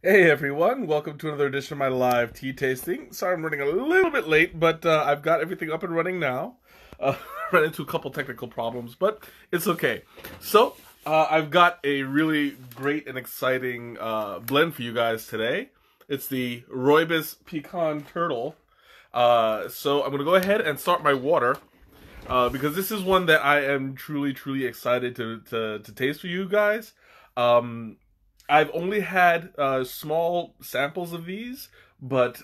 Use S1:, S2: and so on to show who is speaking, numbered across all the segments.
S1: Hey everyone, welcome to another edition of my live tea tasting. Sorry I'm running a little bit late, but I've got everything up and running now. Uh, ran into a couple technical problems, but it's okay. So, I've got a really great and exciting blend for you guys today. It's the Rooibos Pecan Turtle. So I'm going to go ahead and start my water. Because this is one that I am truly excited to taste for you guys. I've only had small samples of these, but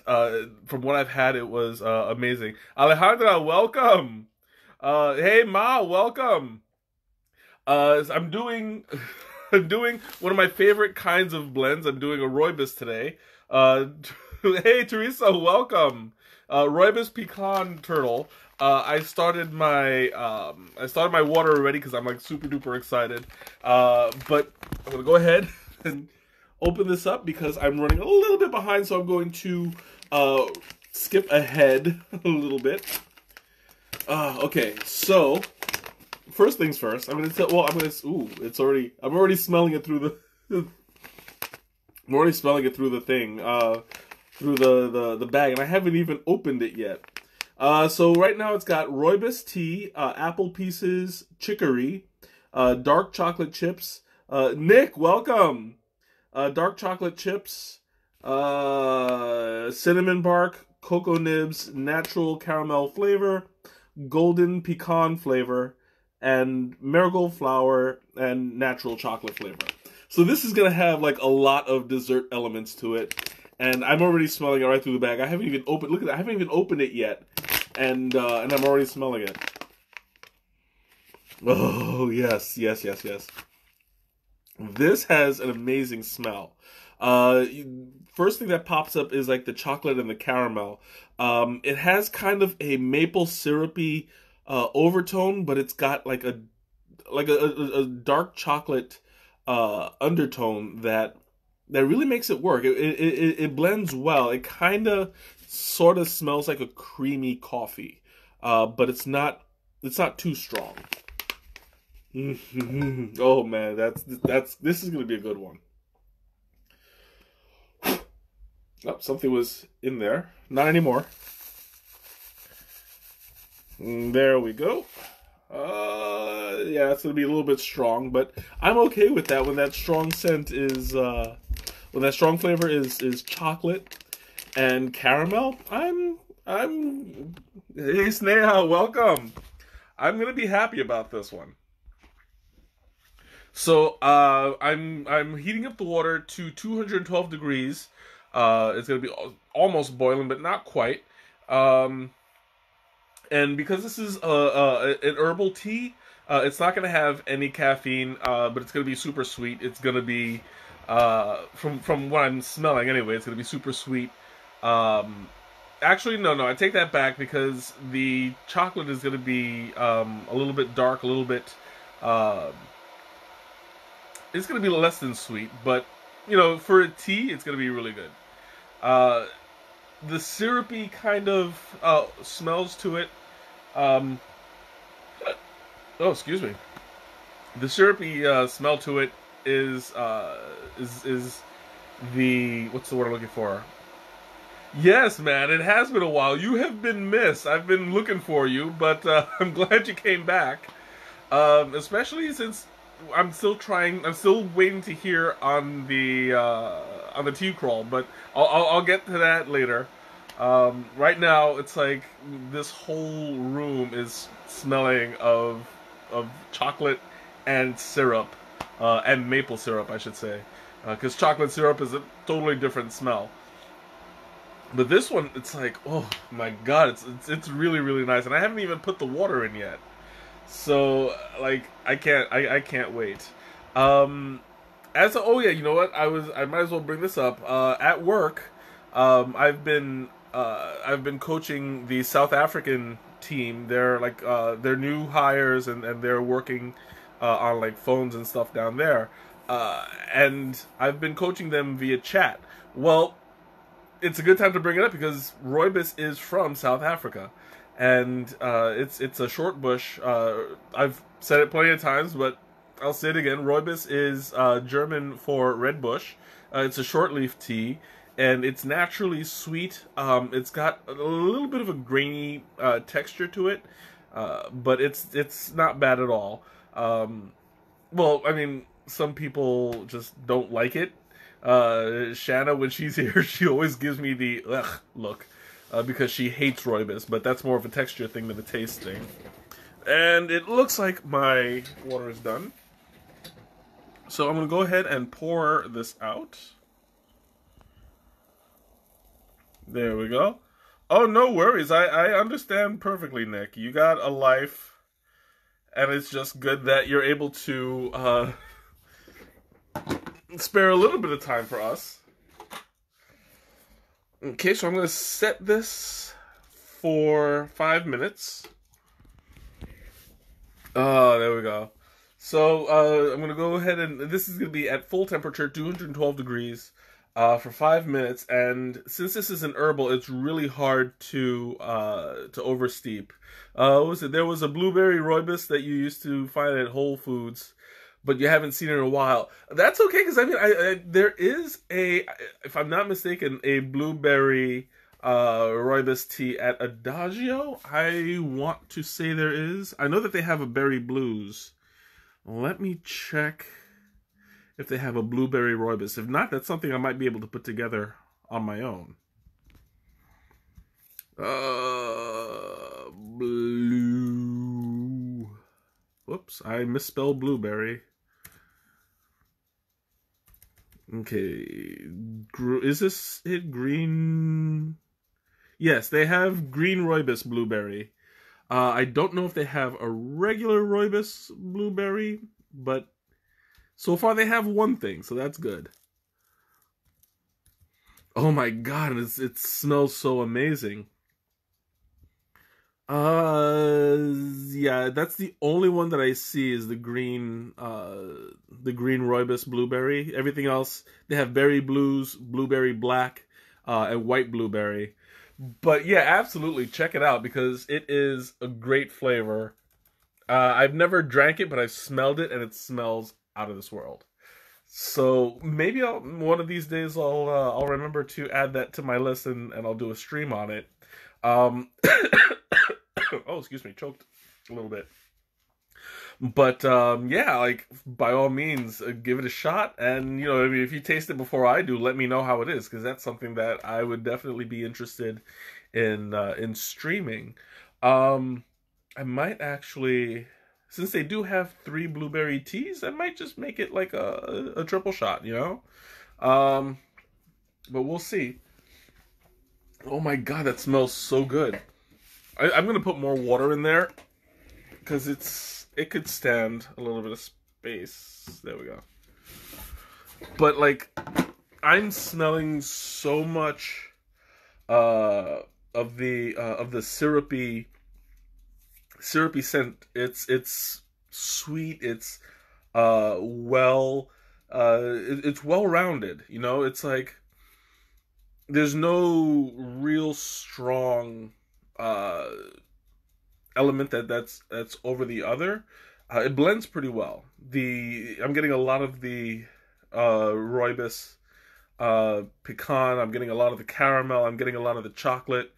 S1: from what I've had, it was amazing. Alejandra, welcome. Hey Ma, welcome. I'm doing I'm doing one of my favorite kinds of blends. I'm doing a Rooibos today. Hey Teresa, welcome. Rooibos Pecan Turtle. I started my water already because I'm like super duper excited. But I'm gonna go ahead and open this up because I'm running a little bit behind, so I'm going to skip ahead a little bit. Okay, so first things first. I'm gonna tell. Well, I'm gonna. Ooh, it's already. I'm already smelling it through the. I'm already smelling it through the thing. Through the bag, and I haven't even opened it yet. So right now it's got Rooibos tea, apple pieces, chicory, dark chocolate chips. Nick, welcome. Dark chocolate chips, cinnamon bark, cocoa nibs, natural caramel flavor, golden pecan flavor, and marigold flower and natural chocolate flavor. So this is gonna have like a lot of dessert elements to it. And I'm already smelling it right through the bag. I haven't even opened. Look at that! I haven't even opened it yet, and I'm already smelling it. Oh yes. This has an amazing smell. First thing that pops up is like the chocolate and the caramel. It has kind of a maple syrupy overtone, but it's got like a dark chocolate undertone that really makes it work. It blends well. It kind of sort of smells like a creamy coffee, but it's not too strong. Oh man, this is gonna be a good one. Oh, something was in there. Not anymore. There we go. Yeah, it's gonna be a little bit strong, but I'm okay with that when that strong scent is when that strong flavor is chocolate and caramel. Hey Sneha, welcome. I'm gonna be happy about this one. So I'm heating up the water to 212 degrees. It's gonna be almost boiling, but not quite. And because this is an herbal tea, it's not going to have any caffeine, but it's going to be super sweet. It's going to be, from what I'm smelling anyway, it's going to be super sweet. Actually, no, I take that back because the chocolate is going to be a little bit dark, a little bit. It's going to be less than sweet, but you know, for a tea, it's going to be really good. The syrupy kind of smells to it. Oh, excuse me. The syrupy smell to it is the, what's the word I'm looking for? Yes, man, it has been a while. You have been missed. I've been looking for you, but I'm glad you came back. Especially since I'm still waiting to hear on the tea crawl, but I'll get to that later. Right now, it's like this whole room is smelling of chocolate and syrup, and maple syrup, I should say, because chocolate syrup is a totally different smell. But this one, it's like, oh my god, it's really nice, and I haven't even put the water in yet. So like, I can't wait. Oh yeah, you know what? I might as well bring this up. At work, I've been coaching the South African team. They're like they're new hires, and they're working on like phones and stuff down there. And I've been coaching them via chat. Well, it's a good time to bring it up because Rooibos is from South Africa, and it's a short bush. I've said it plenty of times, but I'll say it again. Rooibos is German for red bush. It's a short leaf tea, and it's naturally sweet. It's got a little bit of a grainy texture to it, but it's not bad at all. Well, I mean, some people just don't like it. Shanna, when she's here, she always gives me the ugh look because she hates Rooibos, but that's more of a texture thing than a taste thing. And it looks like my water is done. So I'm going to go ahead and pour this out. There we go. Oh, no worries. I understand perfectly, Nick. You got a life, and it's just good that you're able to spare a little bit of time for us. Okay, so I'm going to set this for 5 minutes. Oh, there we go. So, I'm going to go ahead and... This is going to be at full temperature, 212 degrees, for 5 minutes. And since this is an herbal, it's really hard to oversteep. What was it? There was a blueberry Rooibos that you used to find at Whole Foods, but you haven't seen it in a while. That's okay, because, I mean, there is a... If I'm not mistaken, a blueberry... Rooibos tea at Adagio. I want to say there is. I know that they have a berry blues. Let me check if they have a blueberry Rooibos. If not, that's something I might be able to put together on my own. Blue. Whoops, I misspelled blueberry. Okay, is this it? Green... Yes, they have green Rooibos blueberry. I don't know if they have a regular Rooibos blueberry, but so far they have one thing, so that's good. Oh my god, it smells so amazing. Yeah, that's the only one that I see is the green Rooibos blueberry. Everything else, they have berry blues, blueberry black, and white blueberry. But yeah, absolutely, check it out because it is a great flavor. I've never drank it, but I've smelled it, and it smells out of this world. So maybe one of these days I'll remember to add that to my list, and I'll do a stream on it. Oh, excuse me, choked a little bit. But yeah, like by all means, give it a shot. And you know, I mean, if you taste it before I do, let me know how it is, because that's something that I would definitely be interested in streaming. I might actually, since they do have 3 blueberry teas, I might just make it like a triple shot, you know. But we'll see. Oh my god, that smells so good. I'm gonna put more water in there because it could stand a little bit of space. There we go. But like, I'm smelling so much of the syrupy scent. It's sweet. It's it's well rounded. You know, it's like there's no real strong element that's over the other. It blends pretty well. I'm getting a lot of the Rooibos pecan. I'm getting a lot of the caramel. I'm getting a lot of the chocolate,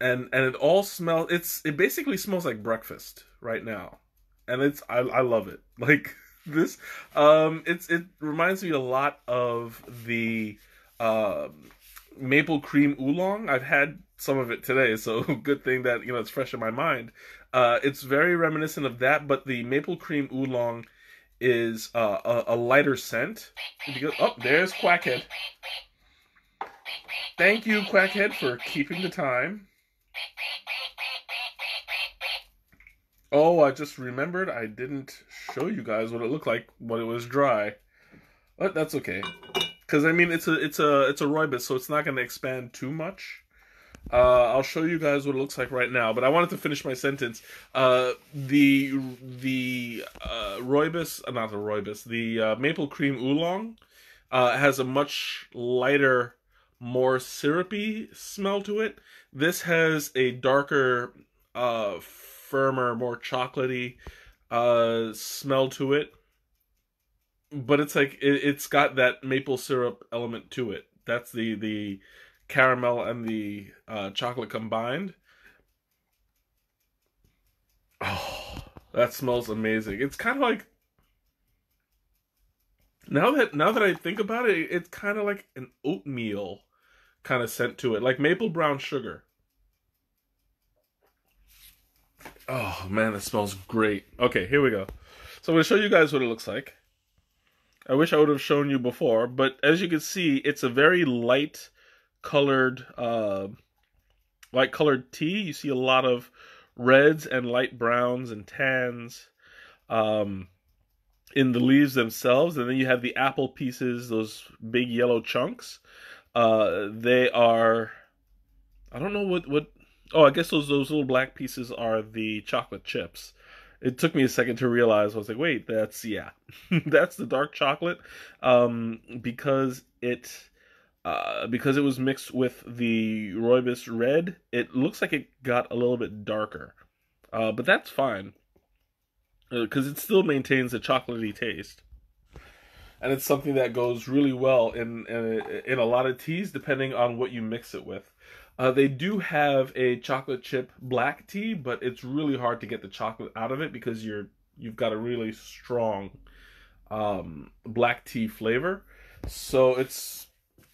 S1: and it all smells. It basically smells like breakfast right now, and I love it. Like this, it reminds me a lot of the maple cream oolong. I've had some of it today, so good thing that, you know, it's fresh in my mind. It's very reminiscent of that, but the maple cream oolong is a lighter scent. Because, oh, there's Quackhead. Thank you, Quackhead, for keeping the time. Oh, I just remembered I didn't show you guys what it looked like when it was dry. But that's okay. Because, I mean, it's a Rooibos, so it's not going to expand too much. I'll show you guys what it looks like right now, but I wanted to finish my sentence. The Rooibos, not the Rooibos, the maple cream oolong has a much lighter, more syrupy smell to it. This has a darker, firmer, more chocolatey smell to it. but it's like it's got that maple syrup element to it. That's the caramel and the chocolate combined. Oh, that smells amazing. It's kind of like now that I think about it, it's kind of like an oatmeal kind of scent to it, like maple brown sugar. Oh man, that smells great. Okay, here we go. So I'm gonna show you guys what it looks like. I wish I would have shown you before, but as you can see, it's a very colored, light colored tea. You see a lot of reds and light browns and tans in the leaves themselves, and then you have the apple pieces, those big yellow chunks. They are, I don't know what. Oh, I guess those little black pieces are the chocolate chips. It took me a second to realize. I was like, wait, that's, yeah, that's the dark chocolate, because it was mixed with the Rooibos red. It looks like it got a little bit darker, but that's fine because it still maintains a chocolatey taste, and it's something that goes really well in a lot of teas, depending on what you mix it with. They do have a chocolate chip black tea, but it's really hard to get the chocolate out of it because you've got a really strong black tea flavor. So it's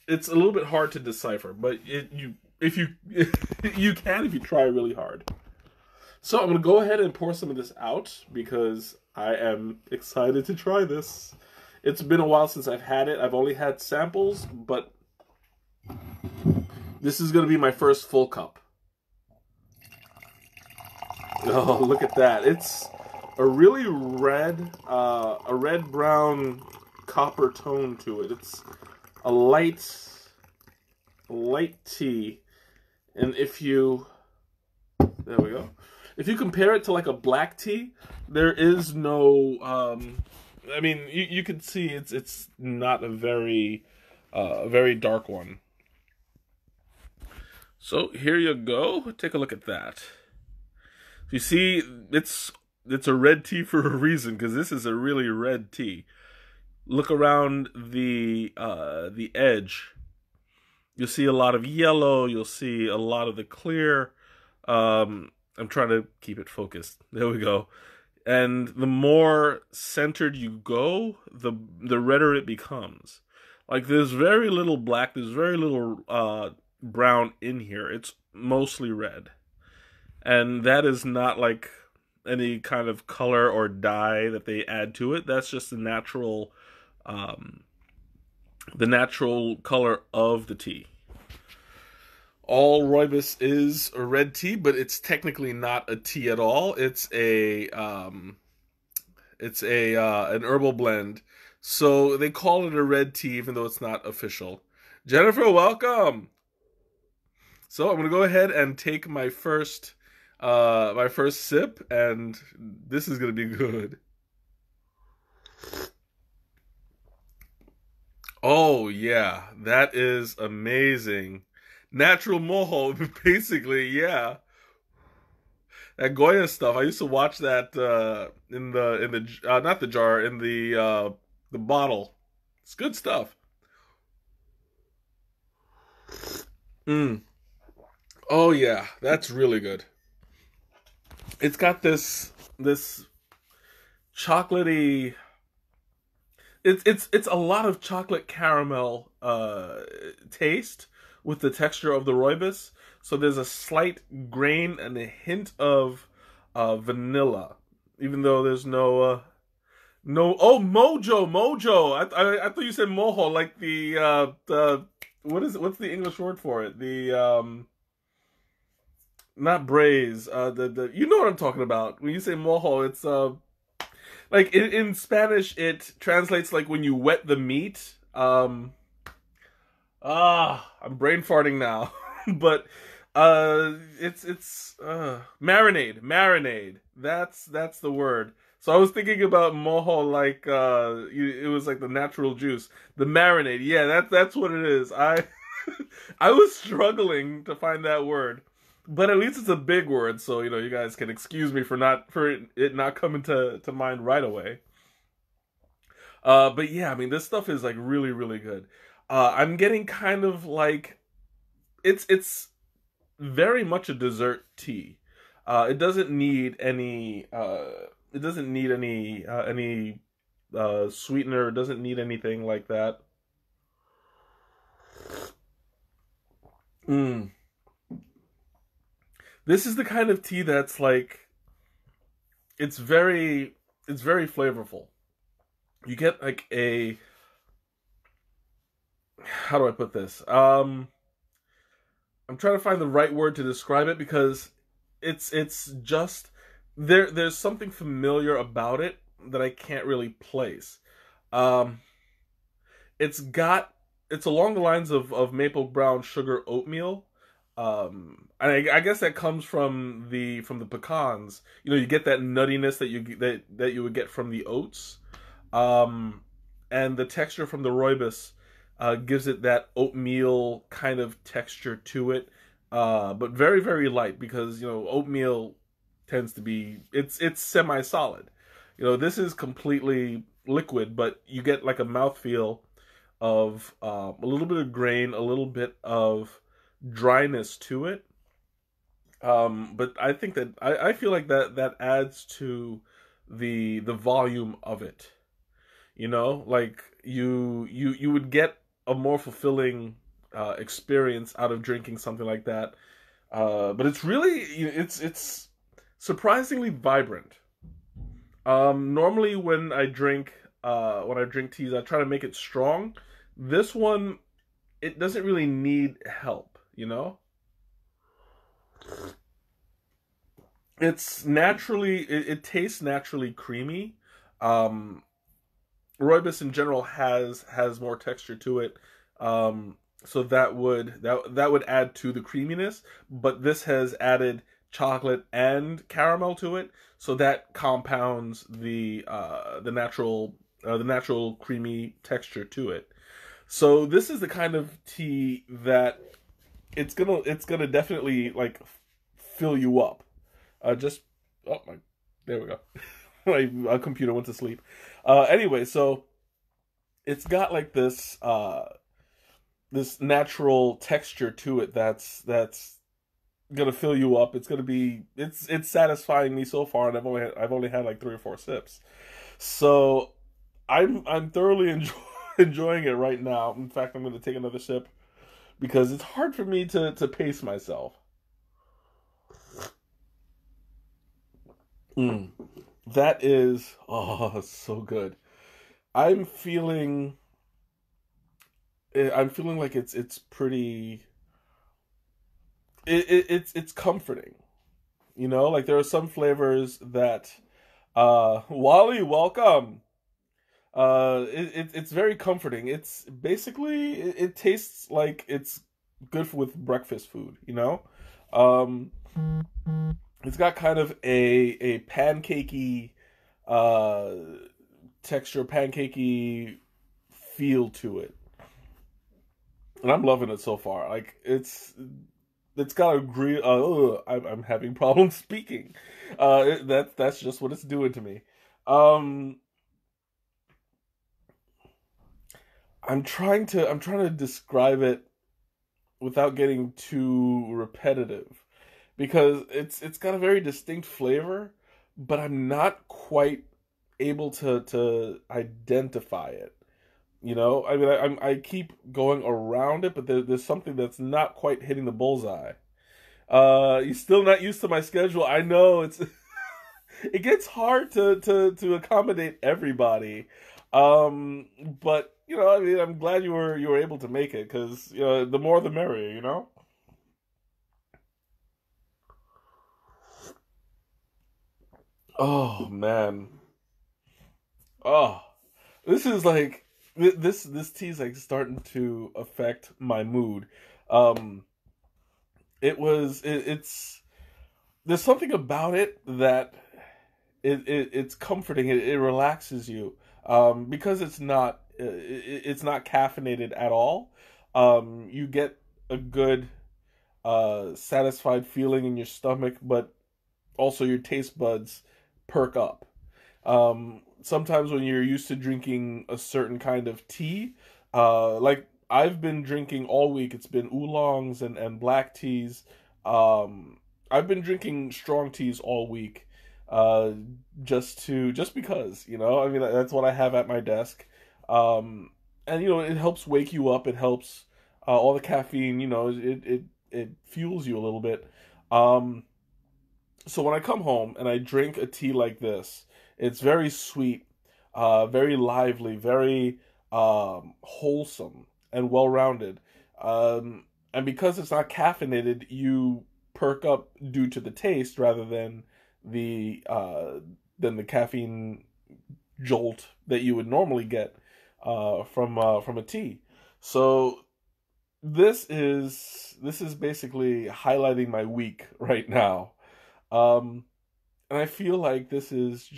S1: a little bit hard to decipher, but if you you can if you try really hard. So I'm gonna go ahead and pour some of this out because I am excited to try this. It's been a while since I've had it. I've only had samples, but this is going to be my first full cup. Oh, look at that. It's a really a red-brown copper tone to it. It's a light tea. And there we go. If you compare it to like a black tea, there is no, I mean, you can see it's not a very dark one. So here you go. Take a look at that. You see, it's a red tea for a reason because this is a really red tea. Look around the edge. You'll see a lot of yellow. You'll see a lot of the clear. I'm trying to keep it focused. There we go. And the more centered you go, the redder it becomes. Like there's very little black. There's very little brown in here. It's mostly red, and that is not like any kind of color or dye that they add to it. That's just the natural color of the tea. All Rooibos is a red tea, but it's technically not a tea at all. It's an herbal blend, so they call it a red tea even though it's not official. Jennifer, welcome. So I'm gonna go ahead and take my first sip, and this is gonna be good. Oh yeah, that is amazing. Natural mojo, basically, yeah. That Goya stuff. I used to watch that in the not the jar, in the bottle. It's good stuff. Mm. Oh yeah, that's really good. It's got this chocolatey. It's a lot of chocolate caramel taste with the texture of the Rooibos. So there's a slight grain and a hint of vanilla, even though there's no. Oh, mojo. I thought you said mojo, like the what's the English word for it? The not braise. The you know what I'm talking about when you say mojo. It's like in Spanish it translates like when you wet the meat. I'm brain farting now, but it's marinade. That's the word. So I was thinking about mojo like it was like the natural juice, the marinade. Yeah, that's what it is. I I was struggling to find that word, but at least it's a big word, so you guys can excuse me for it not coming to mind right away. But yeah, I mean, this stuff is like really, really good. I'm getting kind of like it's very much a dessert tea. It doesn't need any. It doesn't need any sweetener. It doesn't need anything like that. Mm. This is the kind of tea that's like it's very it's very flavorful. You get like a how do I put this? I'm trying to find the right word to describe it because it's just there's something familiar about it that I can't really place. Um it's got it's along the lines of maple brown sugar oatmeal. And I guess that comes from the pecans. You know, you get that nuttiness that you would get from the oats. Um and the texture from the rooibos gives it that oatmeal kind of texture to it, but very very light because you know oatmeal tends to be it's semi solid. You know this is completely liquid, but you get like a mouthfeel of a little bit of grain, a little bit of dryness to it. But I think that I feel like that adds to the volume of it. You know, like you would get a more fulfilling experience out of drinking something like that. But it's really it's surprisingly vibrant. Normally when I drink teas, I try to make it strong. This one it doesn't really need help. You know, it tastes naturally creamy. Um, Rooibos in general has more texture to it, so that would add to the creaminess. But this has added chocolate and caramel to it, so that compounds the natural creamy texture to it. So this is the kind of tea that it's gonna definitely like fill you up. Just oh my, there we go. My computer went to sleep. Anyway, so it's got like this natural texture to it that's gonna fill you up. It's gonna be it's satisfying me so far, and I've only had like 3 or 4 sips. So I'm thoroughly enjoying it right now. In fact, I'm gonna take another sip because it's hard for me to pace myself. Mm. That is oh so good. I'm feeling I'm feeling like it's pretty it's comforting. You know, like there are some flavors that Wally, welcome. It's very comforting. It's basically it tastes like it's good for, with breakfast food, you know? Um it's got kind of a pancakey uh texture, pancakey feel to it. And I'm loving it so far. Like it's got a great. I'm having problems speaking. That's just what it's doing to me. Um, I'm trying to describe it without getting too repetitive because it's got a very distinct flavor, but I'm not quite able to identify it. You know, I mean, I keep going around it, but there's something that's not quite hitting the bullseye. You're still not used to my schedule. I know it's it gets hard to accommodate everybody. But you know, I mean, I'm glad you were able to make it because you know the more the merrier. You know. Oh man. Oh, this is like this tea is like starting to affect my mood. Um, it's there's something about it that it's comforting. It relaxes you. Because it's not caffeinated at all. You get a good satisfied feeling in your stomach, but also your taste buds perk up. Sometimes when you're used to drinking a certain kind of tea, like I've been drinking all week, it's been oolongs and black teas. Um, I've been drinking strong teas all week, uh, just because, I mean, that's what I have at my desk. Um, and it helps wake you up. It helps, all the caffeine, it fuels you a little bit. Um, so when I come home and I drink a tea like this, it's very sweet, very lively, very wholesome and well-rounded. And because it's not caffeinated, you perk up due to the taste rather than the caffeine jolt that you would normally get from a tea. So this is basically highlighting my week right now. Um, and I feel like this is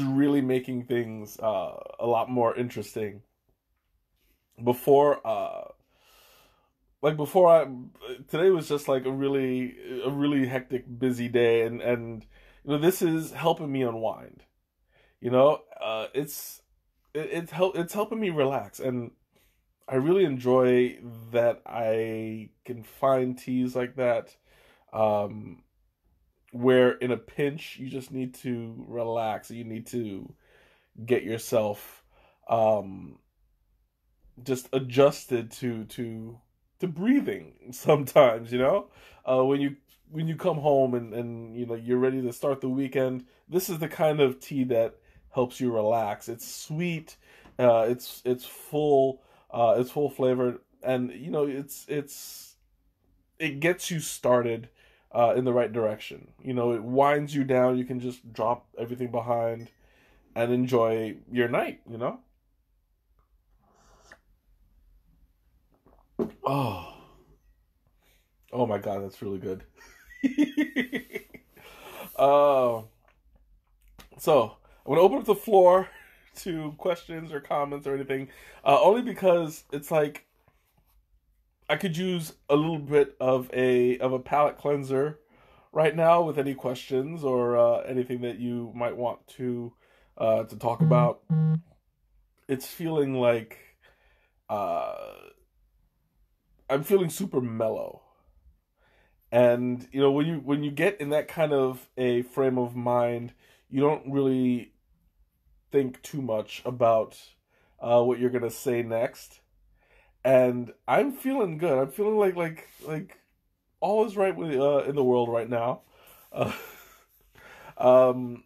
S1: really making things a lot more interesting. Before before I today was just like a really hectic busy day, and this is helping me unwind. It's helping me relax, and I really enjoy that I can find teas like that, um, where in a pinch you just need to relax. You need to get yourself um, just adjusted to breathing. Sometimes, when you come home and you're ready to start the weekend. This is the kind of tea that helps you relax. It's sweet, it's full, it's full flavored, and it gets you started in the right direction. It winds you down. You can just drop everything behind and enjoy your night. Oh, oh my God, that's really good. uh, so I'm gonna open up the floor to questions or comments or anything, only because it's like I could use a little bit of a palate cleanser right now with any questions or anything that you might want to talk about. It's feeling like uh, I'm feeling super mellow, and when you get in that kind of a frame of mind, you don't really think too much about what you're gonna say next. And I'm feeling good. I'm feeling like all is right in the world right now. Uh, um,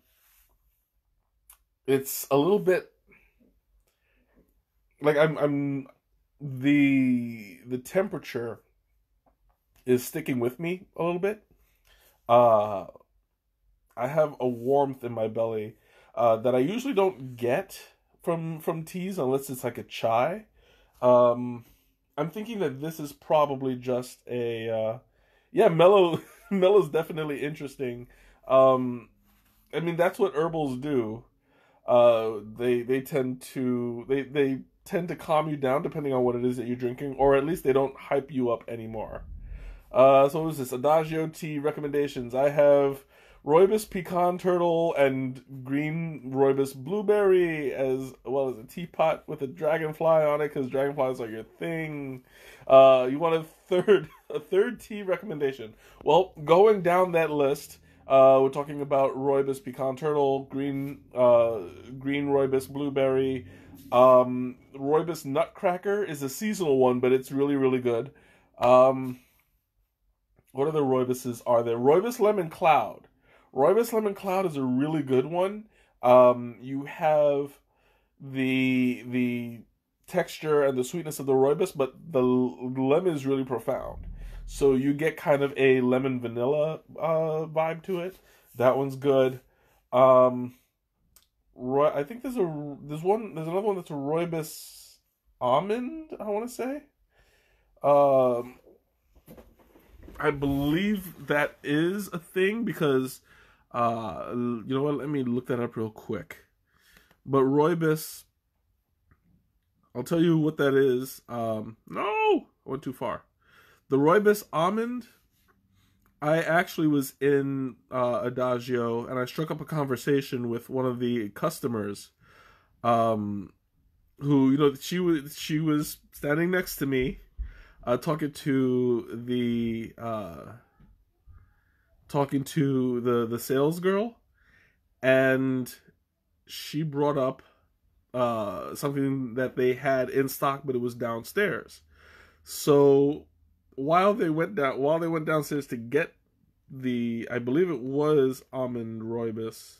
S1: it's a little bit like I'm the temperature is sticking with me a little bit. Uh, I have a warmth in my belly that I usually don't get from teas unless it's like a chai. Um, I'm thinking that this is probably just yeah, mellow. Mellow's definitely interesting. Um, I mean, that's what herbals do. They tend to calm you down depending on what it is that you're drinking, or at least they don't hype you up anymore. So what was this? Adagio tea recommendations. I have Rooibos pecan turtle and green Rooibos blueberry, as well as a teapot with a dragonfly on it, because dragonflies are your thing. You want a third tea recommendation? Well, going down that list, we're talking about Rooibos pecan turtle, green Rooibos blueberry. Rooibos nutcracker is a seasonal one, but it's really really good. Um, what other Rooiboses are there? Rooibos Lemon Cloud. Rooibos Lemon Cloud is a really good one. You have the texture and the sweetness of the Rooibos, but the lemon is really profound. So you get kind of a lemon vanilla vibe to it. That one's good. Um, I think there's another one that's a Rooibos almond, I want to say. Um, I believe that is a thing because, you know what? Let me look that up real quick. But Rooibos, I'll tell you what that is. No, I went too far. The Rooibos almond I actually was in Adagio, and I struck up a conversation with one of the customers, um, who, she was standing next to me, talking to the sales girl, and she brought up something that they had in stock, but it was downstairs. So while they went downstairs to get I believe it was almond rooibos.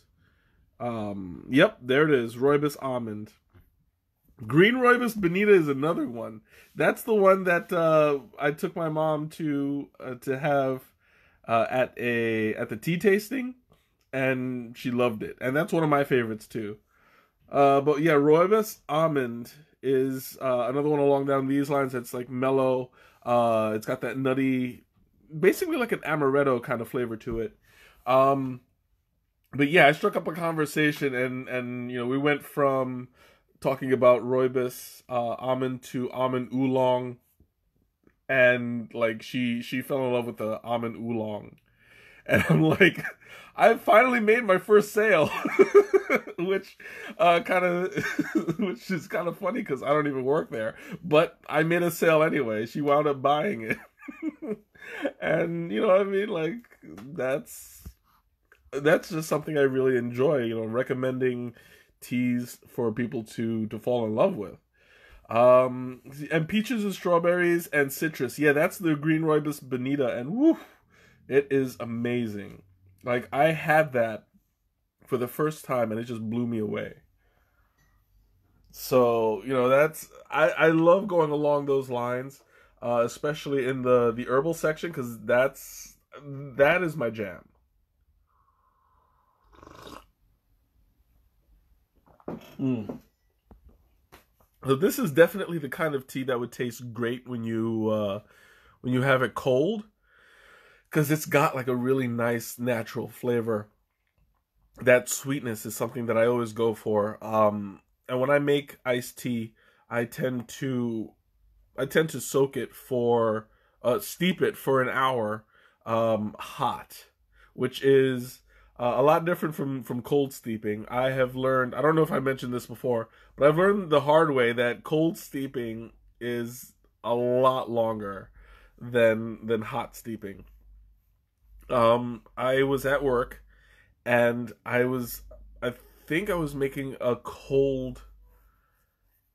S1: Yep, there it is, rooibos almond. Green rooibos bonita is another one. That's the one that I took my mom to have at the tea tasting, and she loved it. And that's one of my favorites too. But yeah, rooibos almond is another one along down these lines. That's like mellow. It's got that nutty, basically like an amaretto kind of flavor to it. But yeah, I struck up a conversation, and we went from talking about rooibos almond to almond oolong, and like she fell in love with the almond oolong, and I'm like, I finally made my first sale, which which is kind of funny because I don't even work there, but I made a sale anyway. She wound up buying it, and you know what I mean, like that's just something I really enjoy. Recommending teas for people to fall in love with. And peaches and strawberries and citrus. Yeah, that's the green rooibos bonita, and woo, it is amazing. Like, I had that for the first time, and it just blew me away. So, I love going along those lines, especially in the herbal section, because that is my jam. Mm. So this is definitely the kind of tea that would taste great when you have it cold, because it's got like a really nice natural flavor. That sweetness is something that I always go for. And when I make iced tea, I tend to soak it for steep it for an hour, hot, which is a lot different from cold steeping. I have learned, I don't know if I mentioned this before, but I've learned the hard way that cold steeping is a lot longer than hot steeping. I was at work, and I think I was making a cold,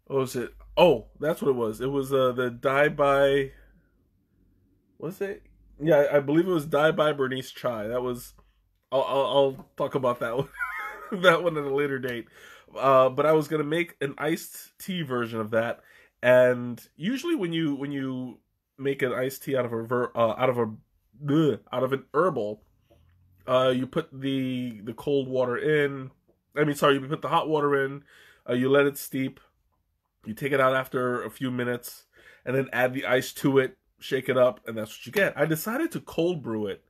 S1: what was it? Oh, that's what it was. It was the Die by, was it? Yeah, I believe it was Die by Bernice Chai. That was, I'll talk about that one, that one at a later date. But I was gonna make an iced tea version of that, and usually when you make an iced tea out of an herbal, you put the cold water in. I mean, sorry, you put the hot water in. You let it steep. You take it out after a few minutes, and then add the ice to it. Shake it up, and that's what you get. I decided to cold brew it,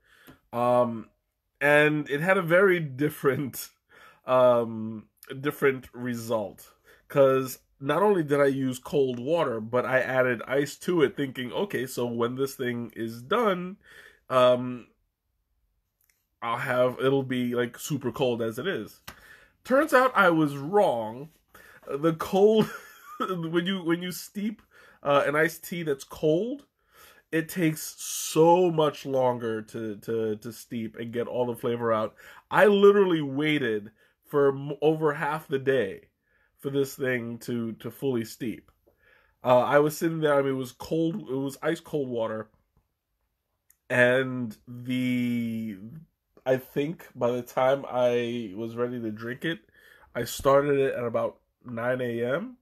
S1: and it had a very different result, because not only did I use cold water, but I added ice to it, thinking, okay, so when this thing is done, it'll be like super cold as it is. Turns out I was wrong. The cold, when you steep an iced tea that's cold, it takes so much longer to steep and get all the flavor out. I literally waited for over half the day for this thing to fully steep. I was sitting there. I mean, it was cold. It was ice cold water, and I think by the time I was ready to drink it, I started it at about 9 a.m.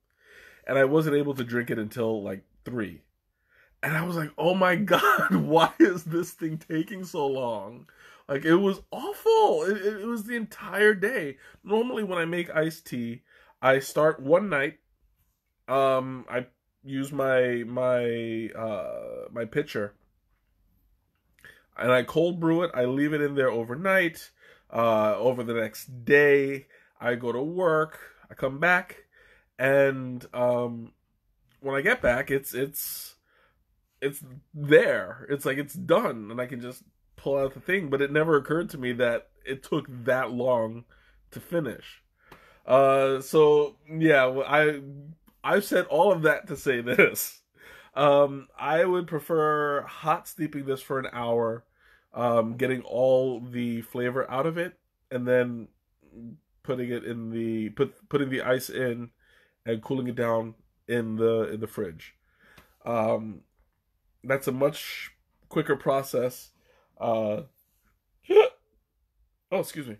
S1: and I wasn't able to drink it until like 3. And I was like, oh my God, why is this thing taking so long? Like, it was awful. It was the entire day. Normally when I make iced tea, I start one night. I use my pitcher, and I cold brew it. I leave it in there overnight. Over the next day, I go to work. I come back, and when I get back, it's there. It's like it's done, and I can just pull out the thing, but it never occurred to me that it took that long to finish. So yeah, I've said all of that to say this. I would prefer hot steeping this for an hour, getting all the flavor out of it, and then putting it in the putting the ice in and cooling it down in the fridge. That's a much quicker process. Oh, excuse me.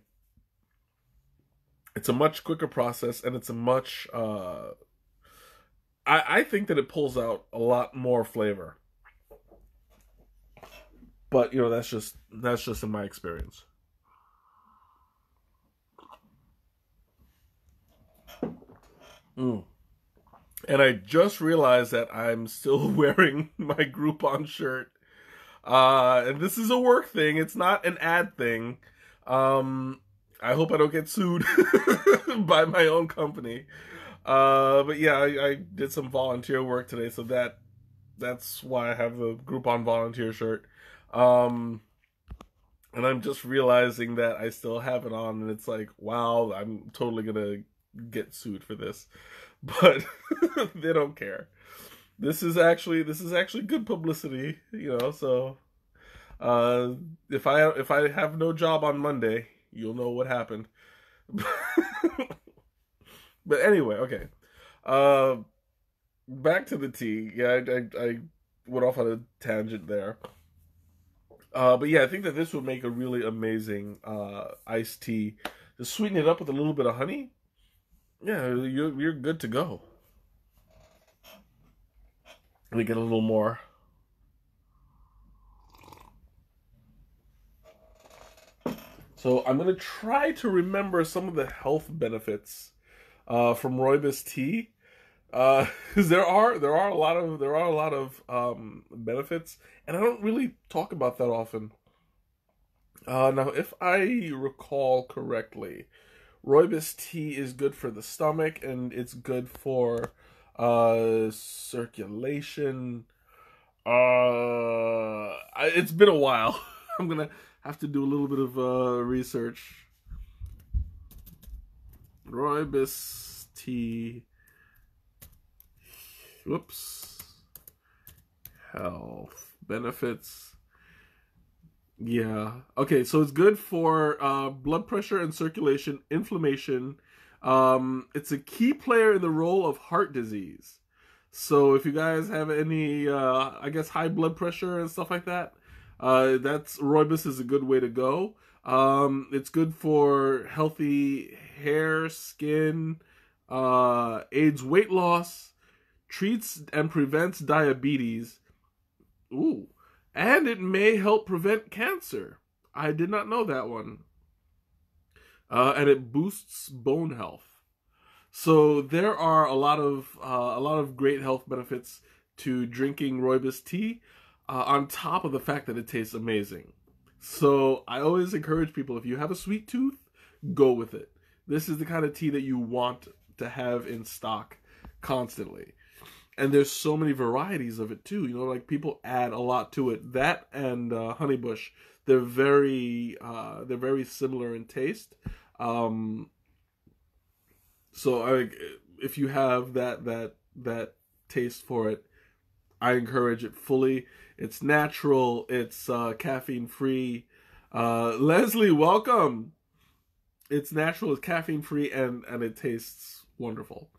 S1: It's a much quicker process, and it's a much I think that it pulls out a lot more flavor. But you know, that's just in my experience. Mm. And I just realized that I'm still wearing my Groupon shirt. And this is a work thing. It's not an ad thing. I hope I don't get sued by my own company. But yeah, I did some volunteer work today, so that's why I have the Groupon volunteer shirt. And I'm just realizing that I still have it on, and it's like, wow, I'm totally gonna get sued for this. But they don't care. This is actually good publicity, you know, so if I have no job on Monday, you'll know what happened. But anyway, okay. Back to the tea. Yeah, I went off on a tangent there. But yeah, I think that this would make a really amazing iced tea. Just sweeten it up with a little bit of honey. Yeah, you're good to go. Let me get a little more. So I'm gonna try to remember some of the health benefits from Rooibos tea. Because there are a lot of benefits, and I don't really talk about that often. Now, if I recall correctly, Rooibos tea is good for the stomach, and it's good for circulation. It's been a while. I'm gonna have to do a little bit of research. Rooibos tea. Whoops. Health benefits. Yeah. Okay, so it's good for blood pressure and circulation, inflammation. It's a key player in the role of heart disease. So if you guys have any, I guess, high blood pressure and stuff like that, that's Rooibos is a good way to go. It's good for healthy hair, skin, aids weight loss, treats and prevents diabetes. Ooh. And it may help prevent cancer. I did not know that one. And it boosts bone health. So there are a lot of great health benefits to drinking Rooibos tea, on top of the fact that it tastes amazing. So I always encourage people, if you have a sweet tooth, go with it. This is the kind of tea that you want to have in stock constantly. And there's so many varieties of it too. You know, like people add a lot to it. That and honeybush, they're very similar in taste. So if you have that taste for it, I encourage it fully. It's natural. It's caffeine free. Leslie, welcome. It's natural. It's caffeine free, and it tastes wonderful.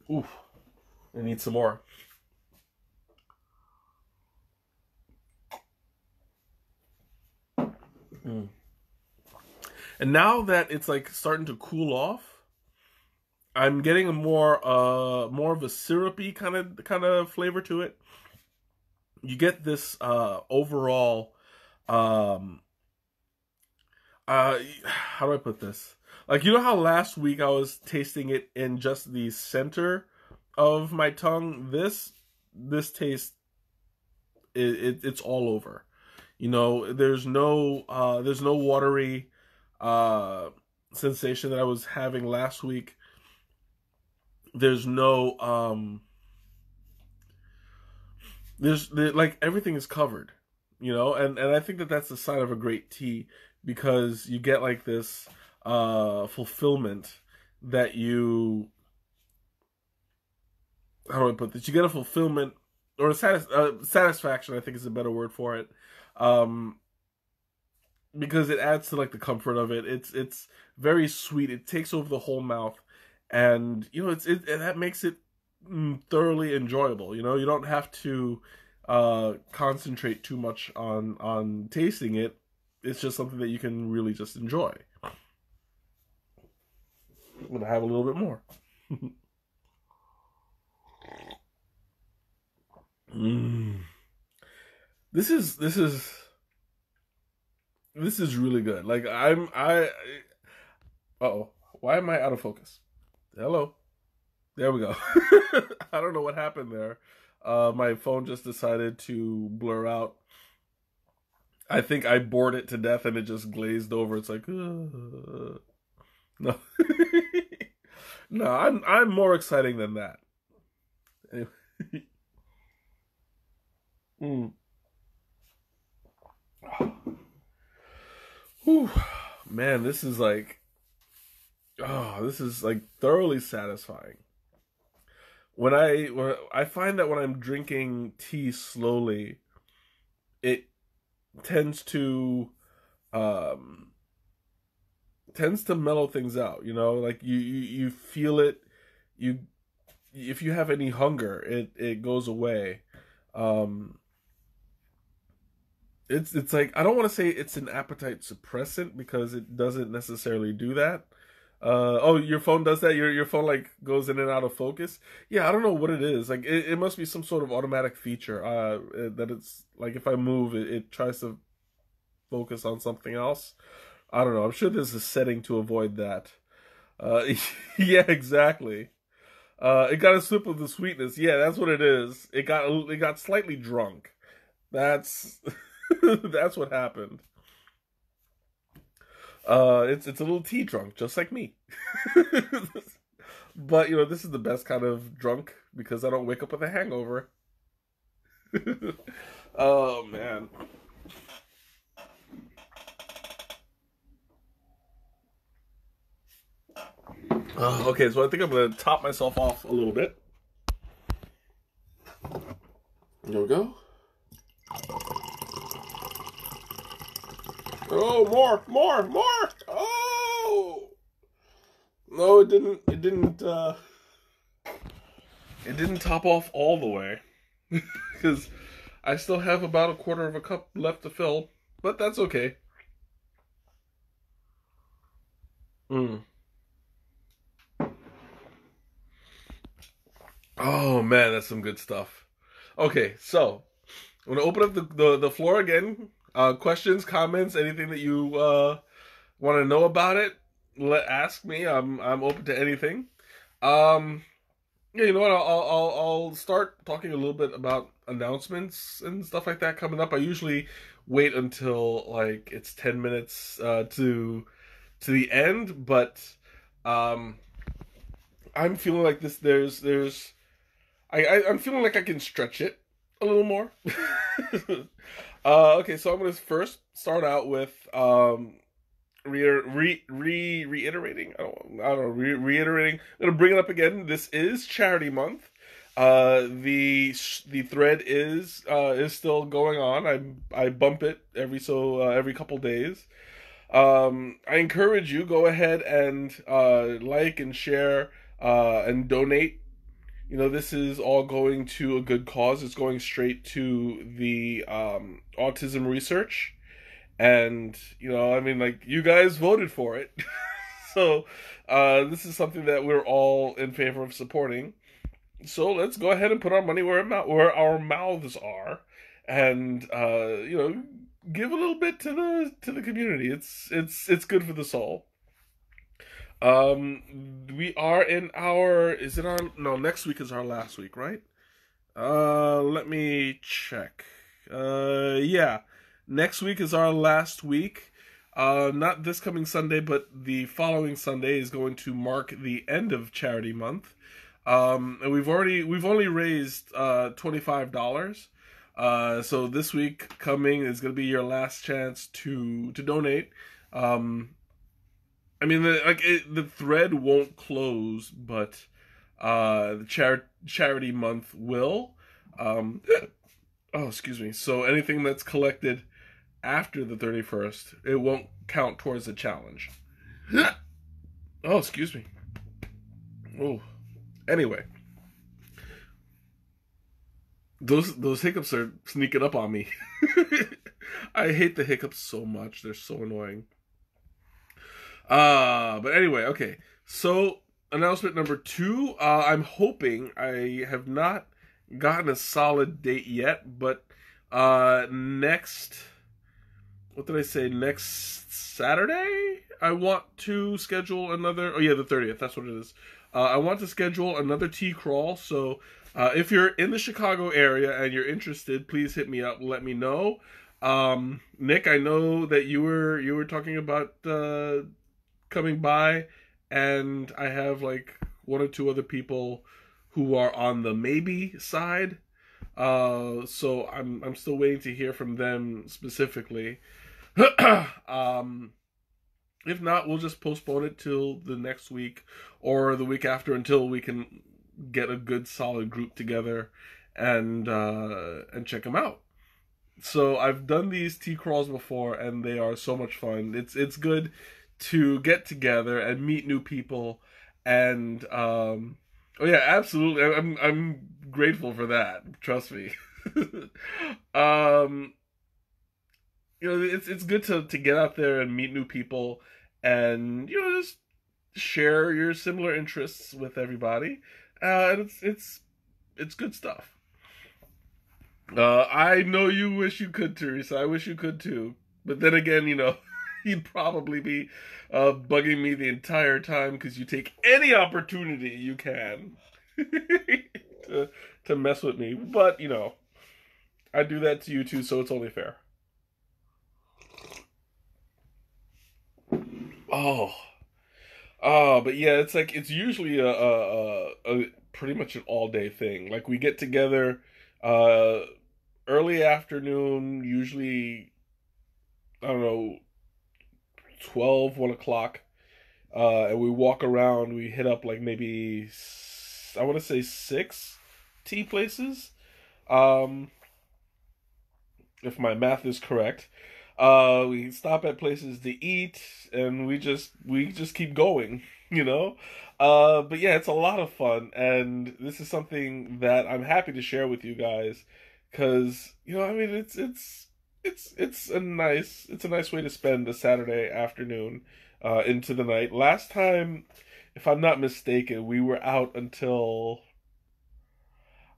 S1: Oof. I need some more. Mm. And now that it's like starting to cool off, I'm getting a more of a syrupy kind of flavor to it. You get this overall how do I put this? Like, you know how last week I was tasting it in just the center of my tongue? This taste, it's all over. You know, there's no watery sensation that I was having last week. There's no like everything is covered. and I think that that's the sign of a great tea, because you get like this fulfillment that you, how do I put this? You get a fulfillment or a satisfaction, I think is a better word for it. Because it adds to like the comfort of it. It's very sweet. It takes over the whole mouth, and that makes it thoroughly enjoyable. You don't have to concentrate too much on tasting it. It's just something that you can really just enjoy. I'm gonna have a little bit more. This is really good. Like uh-oh. Why am I out of focus? Hello. There we go. I don't know what happened there. My phone just decided to blur out. I think I bored it to death and it just glazed over. It's like, no. No, I'm more exciting than that. Anyway. Whew. Man, this is like thoroughly satisfying. When I find that when I'm drinking tea slowly, it tends to mellow things out. Like you feel it. If you have any hunger, it goes away. It's like, I don't want to say it's an appetite suppressant, because it doesn't necessarily do that. Oh, your phone does that? Your phone like goes in and out of focus? Yeah, I don't know what it is. Like it must be some sort of automatic feature. That it's like if I move it tries to focus on something else. I don't know. I'm sure there's a setting to avoid that. Yeah, exactly. It got a sip of the sweetness. Yeah, that's what it is. It got slightly drunk. That's that's what happened. It's a little tea drunk, just like me. But this is the best kind of drunk, because I don't wake up with a hangover. Oh man. Okay, so I think I'm gonna top myself off a little bit. There we go. Oh, more! Oh! No, it didn't top off all the way. Because I still have about a quarter of a cup left to fill, but that's okay. Oh man, that's some good stuff. Okay, so I'm gonna open up the floor again. Questions, comments, anything that you want to know about it, ask me. I'm open to anything. Yeah, you know what? I'll start talking a little bit about announcements and stuff like that coming up. I usually wait until like it's 10 minutes to the end, but I'm feeling like this. I'm feeling like I can stretch it a little more. Okay, so I'm going to first start out with reiterating. Reiterating. I'm going to bring it up again. This is Charity Month. The thread is still going on. I bump it every couple days. I encourage you, go ahead and like and share and donate. This is all going to a good cause. It's going straight to the autism research. And, like, you guys voted for it. So, this is something that we're all in favor of supporting. So, let's go ahead and put our money where our mouths are. And, give a little bit to the community. It's good for the soul. We are in next week is our last week, right? Let me check. Yeah, next week is our last week. Not this coming Sunday, but the following Sunday is going to mark the end of Charity Month. And we've only raised $25. So this week coming is going to be your last chance to donate. Um, I mean, the thread won't close, but the charity month will. Um, oh, excuse me. So anything that's collected after the 31st, it won't count towards the challenge. Oh, excuse me. Oh, anyway, those hiccups are sneaking up on me. I hate the hiccups so much. They're so annoying. But anyway, okay. So announcement number 2. I'm hoping, I have not gotten a solid date yet, but next, what did I say? Next Saturday, I want to schedule another. Oh yeah, the 30th. That's what it is. I want to schedule another tea crawl. So if you're in the Chicago area and you're interested, please hit me up. Let me know. Nick, I know that you were talking about coming by, and I have like 1 or 2 other people who are on the maybe side. So I'm still waiting to hear from them specifically. If not, we'll just postpone it till the next week or the week after until we can get a good solid group together and check them out. So I've done these tea crawls before, and they are so much fun. It's good to get together and meet new people, and oh yeah, absolutely. I'm grateful for that. Trust me. It's good to get out there and meet new people, and just share your similar interests with everybody. And it's good stuff. I know you wish you could, Teresa. I wish you could too. But then again, you'd probably be bugging me the entire time because you take any opportunity you can to mess with me. But, I do that to you too, so it's only fair. Oh. Oh, but yeah, it's usually a pretty much an all day thing. Like we get together uh early afternoon, usually I don't know, 12, 1 o'clock, and we walk around. We hit up like maybe I want to say 6 tea places, um, if my math is correct. We stop at places to eat, and we just keep going, you know. But yeah, it's a lot of fun, and this is something that I'm happy to share with you guys, because I mean, it's a nice way to spend a Saturday afternoon into the night. Last time, if I'm not mistaken, we were out until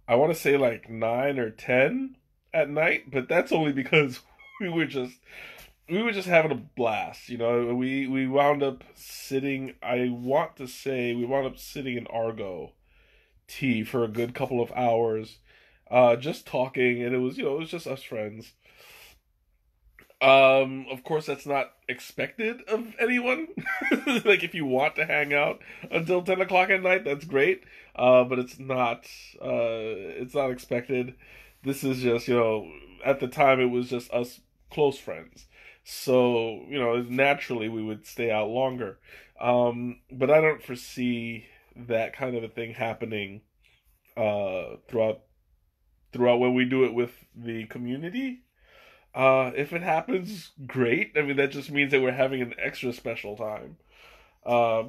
S1: I want to say like 9 or 10 at night, but that's only because we were just we were just having a blast. We wound up sitting. I want to say we wound up sitting in Argo tea for a good couple of hours, just talking, and it was just us friends. Of course, that's not expected of anyone. Like, if you want to hang out until 10 o'clock at night, that's great. But it's not expected. This is just, at the time it was just us close friends. So, naturally we would stay out longer. But I don't foresee that kind of a thing happening, throughout when we do it with the community. If it happens, great. I mean, that just means that we're having an extra special time. Uh,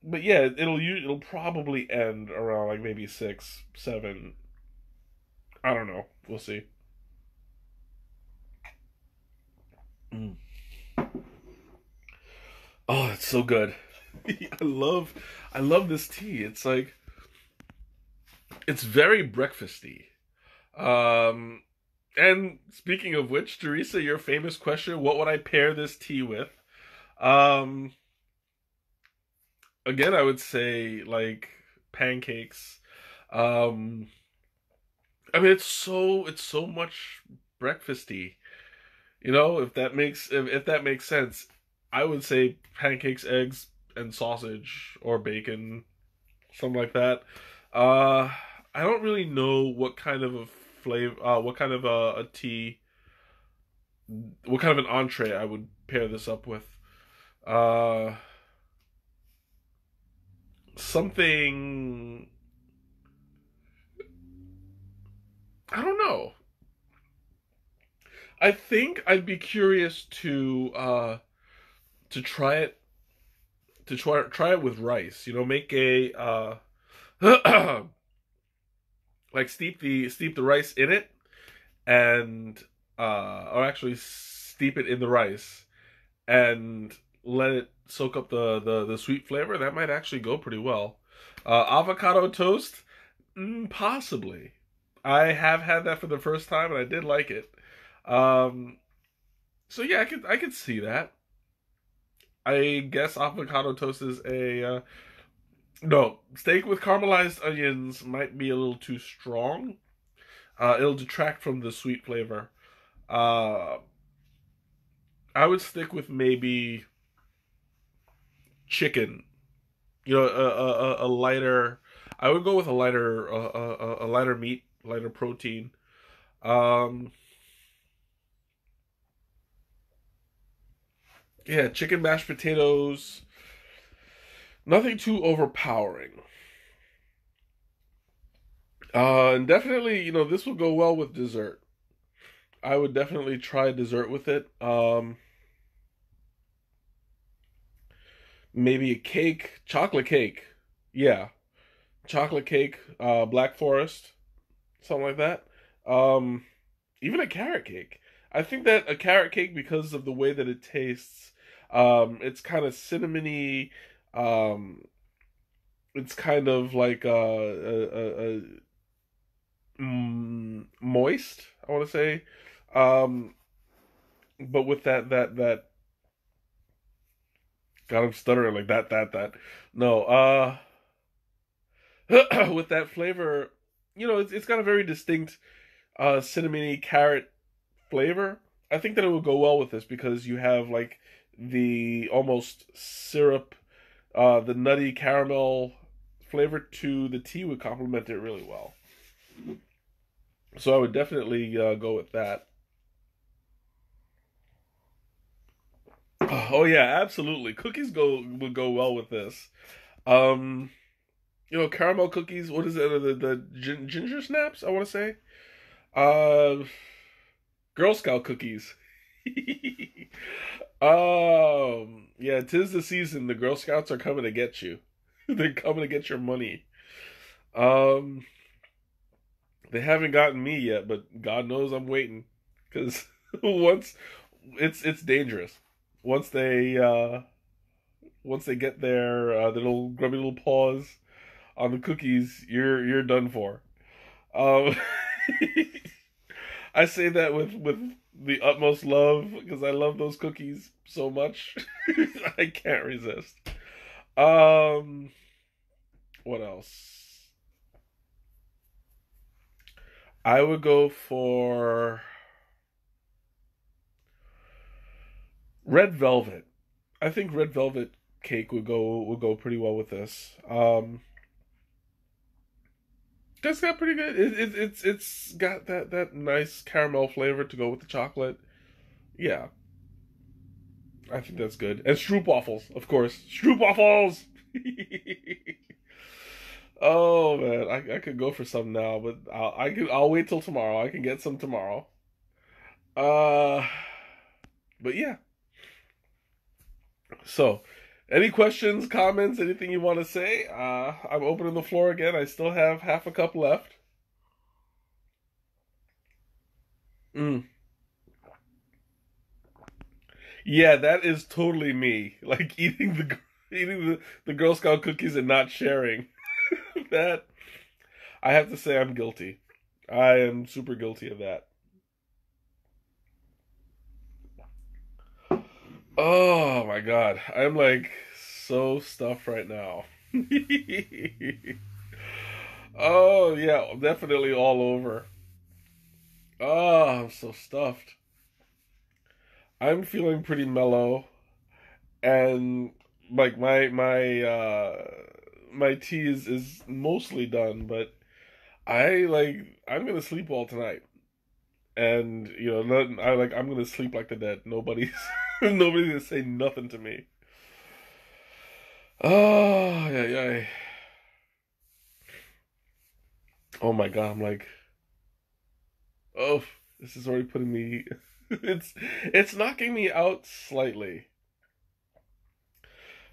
S1: but yeah, it'll probably end around like maybe 6, 7. I don't know. We'll see. Mm. Oh, it's so good. I love this tea. It's very breakfasty. Um, and speaking of which, Teresa, your famous question: what would I pair this tea with? Um, Again, I would say like pancakes. Um, I mean, it's so much breakfasty. If that makes sense, I would say pancakes, eggs, and sausage or bacon, something like that. Uh, I don't really know what kind of a flavor, what kind of a tea, what kind of an entree I would pair this up with. Uh, Something, I don't know. I think I'd be curious to try it try it with rice. You know, make a like steep the rice in it, and or actually steep it in the rice and let it soak up the sweet flavor. That might actually go pretty well. Avocado toast, possibly. I have had that for the first time and I did like it. Um, so yeah, I could see that. I guess avocado toast is a no, steak with caramelized onions might be a little too strong. It'll detract from the sweet flavor. Uh, I would stick with maybe chicken. You know, a lighter. I would go with a lighter meat, lighter protein. Um, yeah, chicken mashed potatoes. Nothing too overpowering. And definitely, you know, this will go well with dessert. I would definitely try dessert with it. Maybe a cake, chocolate cake. Yeah, chocolate cake, Black Forest, something like that. Um, Even a carrot cake. I think that a carrot cake, because of the way that it tastes, it's kind of cinnamony. Um, it's kind of like moist, I want to say. Um, but with that, God, I'm stuttering like that. No, with that flavor, you know, it's got a very distinct cinnamony carrot flavor. I think that it would go well with this because you have like the almost syrup, the nutty caramel flavor to the tea would complement it really well. So I would definitely go with that. Oh yeah, absolutely. Cookies go would go well with this. Um, you know, caramel cookies. What is it? The ginger snaps, I want to say. Uh, Girl Scout cookies. Yeah, 'tis the season. The Girl Scouts are coming to get you. They're coming to get your money. Um, they haven't gotten me yet, but God knows I'm waiting. Because once it's dangerous. Once they once they get their little grubby little paws on the cookies, you're done for. Um, I say that with the utmost love because I love those cookies so much. I can't resist. Um, what else? I would go for red velvet. I think red velvet cake would go pretty well with this. It's got pretty good. It's got that nice caramel flavor to go with the chocolate. Yeah, I think that's good. And stroopwafels, of course. Stroopwafels. Oh man, I could go for some now, but I'll wait till tomorrow. I can get some tomorrow. Uh, but yeah. So, any questions, comments, anything you want to say? I'm opening the floor again. I still have half a cup left. Mm. Yeah, that is totally me. Like eating the Girl Scout cookies and not sharing. That I have to say I'm guilty. I am super guilty of that. Oh my God. I'm like so stuffed right now. Oh yeah, definitely all over. Oh, I'm so stuffed. I'm feeling pretty mellow and like my tea is mostly done, but I'm gonna sleep well tonight, and I'm gonna sleep like the dead. Nobody's nobody's gonna say nothing to me. Oh yeah, yeah. Oh my God, I'm like, oh, this is already putting me. It's knocking me out slightly.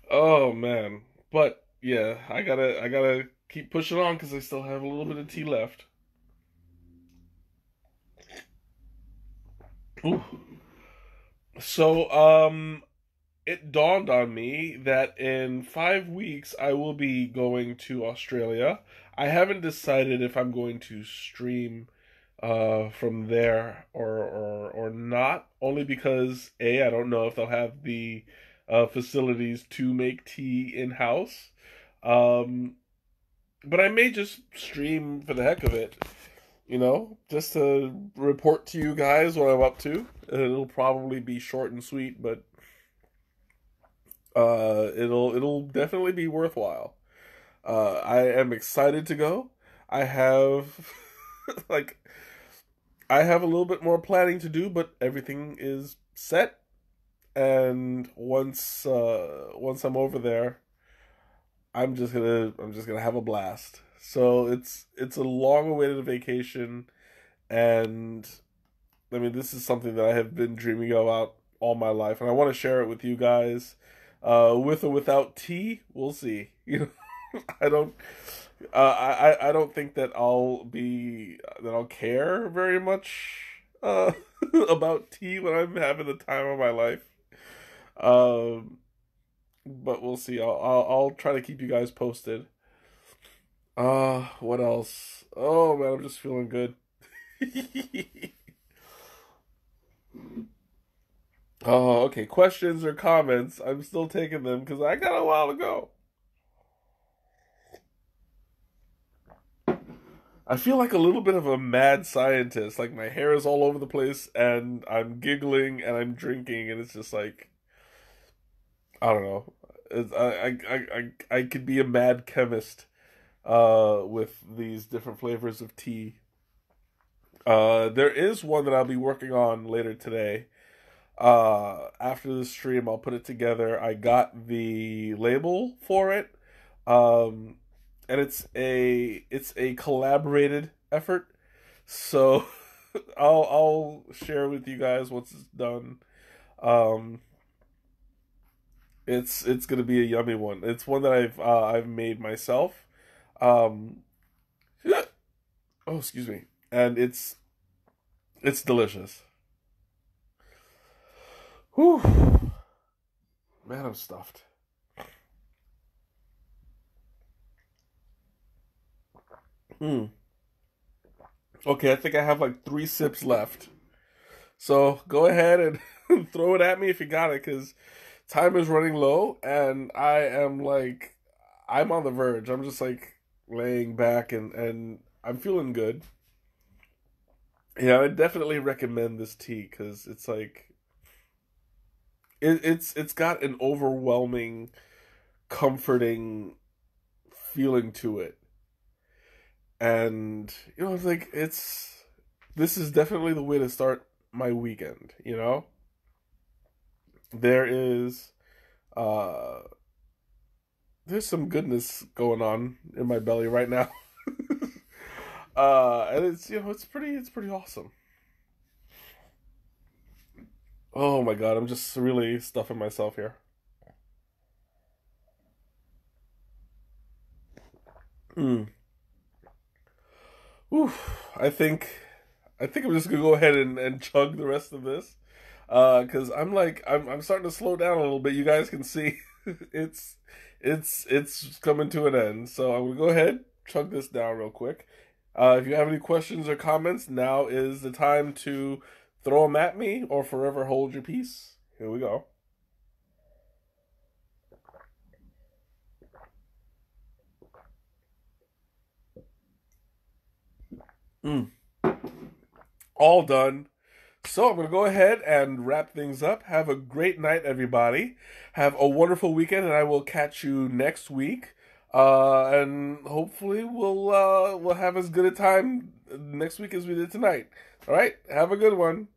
S1: Oh man, but yeah, I gotta keep pushing on because I still have a little bit of tea left. Ooh. So, it dawned on me that in 5 weeks I will be going to Australia. I haven't decided if I'm going to stream from there or not, only because A, I don't know if they'll have the facilities to make tea in house. Um, but I may just stream for the heck of it, just to report to you guys what I'm up to. It'll probably be short and sweet, but it'll definitely be worthwhile. I am excited to go. I have like I have a little bit more planning to do, but everything is set. And once I'm over there, I'm just gonna have a blast. So it's a long awaited vacation, and I mean this is something that I have been dreaming about all my life, and I want to share it with you guys. With or without tea, we'll see. I don't. I don't think that I'll care very much about tea when I'm having the time of my life. Um, but we'll see. I'll try to keep you guys posted. What else? Oh man, I'm just feeling good. Oh, okay. Questions or comments? I'm still taking them because I got a while to go. I feel like a little bit of a mad scientist. Like my hair is all over the place, and I'm giggling and I'm drinking, and it's just like I don't know. I could be a mad chemist with these different flavors of tea. There is one that I'll be working on later today. After the stream, I'll put it together. I got the label for it. Um, and it's a collaborated effort. So I'll share with you guys once it's done. Um, it's gonna be a yummy one. It's one that I've made myself. Um, oh, excuse me, and it's delicious. Whew, man, I'm stuffed. Hmm. Okay, I think I have like 3 sips left. So go ahead and throw it at me if you got it, because time is running low, and I'm on the verge. I'm just like laying back, and I'm feeling good. Yeah, I definitely recommend this tea because it's like it's got an overwhelming, comforting feeling to it, and it's like it's this is definitely the way to start my weekend. There is uh there's some goodness going on in my belly right now. And it's pretty awesome. Oh my God, I'm just really stuffing myself here. Mm. Oof. I think I'm just gonna go ahead and chug the rest of this. Because I'm starting to slow down a little bit. You guys can see it's it's coming to an end. So I'm gonna go ahead, chug this down real quick. If you have any questions or comments, now is the time to throw them at me or forever hold your peace. Here we go. Mm. All done. So I'm going to go ahead and wrap things up. Have a great night, everybody. Have a wonderful weekend, and I will catch you next week. And hopefully we'll have as good a time next week as we did tonight. All right, have a good one.